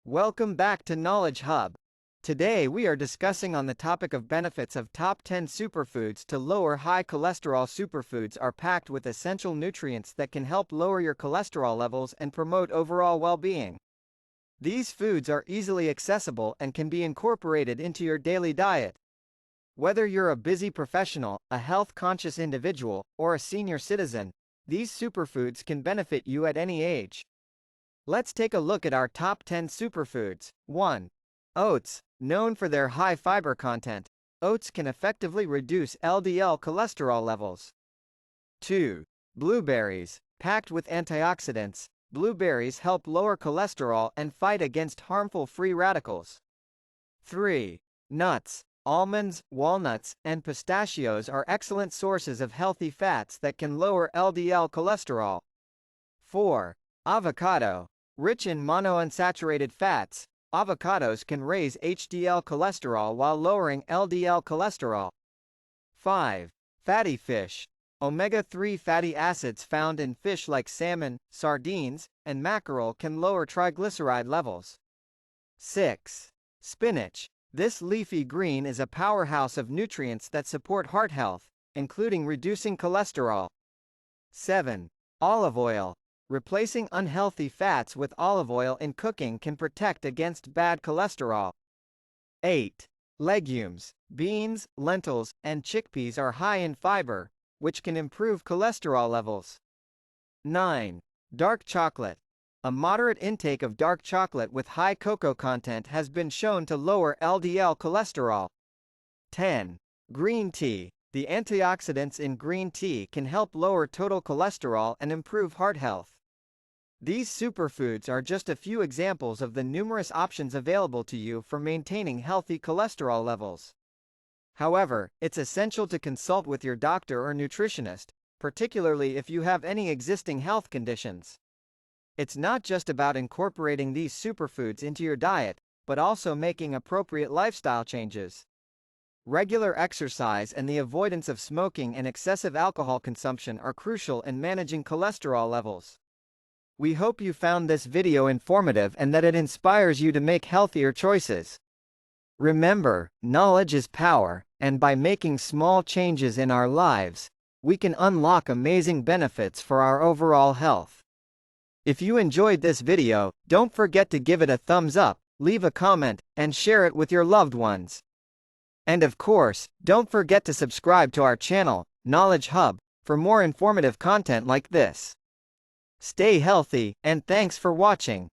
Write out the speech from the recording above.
Welcome back to Knowledge Hub. Today we are discussing on the topic of benefits of top 10 superfoods to lower high cholesterol. Superfoods are packed with essential nutrients that can help lower your cholesterol levels and promote overall well-being. These foods are easily accessible and can be incorporated into your daily diet. Whether you're a busy professional, a health-conscious individual, or a senior citizen, these superfoods can benefit you at any age. Let's take a look at our top 10 superfoods. 1. Oats. Known for their high fiber content, oats can effectively reduce LDL cholesterol levels. 2. Blueberries. Packed with antioxidants, blueberries help lower cholesterol and fight against harmful free radicals. 3. Nuts. Almonds, walnuts, and pistachios are excellent sources of healthy fats that can lower LDL cholesterol. 4. Avocado. Rich in monounsaturated fats, avocados can raise HDL cholesterol while lowering LDL cholesterol. 5. Fatty fish. Omega-3 fatty acids found in fish like salmon, sardines, and mackerel can lower triglyceride levels. 6. Spinach. This leafy green is a powerhouse of nutrients that support heart health, including reducing cholesterol. 7. Olive oil. Replacing unhealthy fats with olive oil in cooking can protect against bad cholesterol. 8. Legumes. Beans, lentils, and chickpeas are high in fiber, which can improve cholesterol levels. 9. Dark chocolate. A moderate intake of dark chocolate with high cocoa content has been shown to lower LDL cholesterol. 10. Green tea. The antioxidants in green tea can help lower total cholesterol and improve heart health. These superfoods are just a few examples of the numerous options available to you for maintaining healthy cholesterol levels. However, it's essential to consult with your doctor or nutritionist, particularly if you have any existing health conditions. It's not just about incorporating these superfoods into your diet, but also making appropriate lifestyle changes. Regular exercise and the avoidance of smoking and excessive alcohol consumption are crucial in managing cholesterol levels. We hope you found this video informative and that it inspires you to make healthier choices. Remember, knowledge is power, and by making small changes in our lives, we can unlock amazing benefits for our overall health. If you enjoyed this video, don't forget to give it a thumbs up, leave a comment, and share it with your loved ones. And of course, don't forget to subscribe to our channel, Knowledge Hub, for more informative content like this. Stay healthy, and thanks for watching.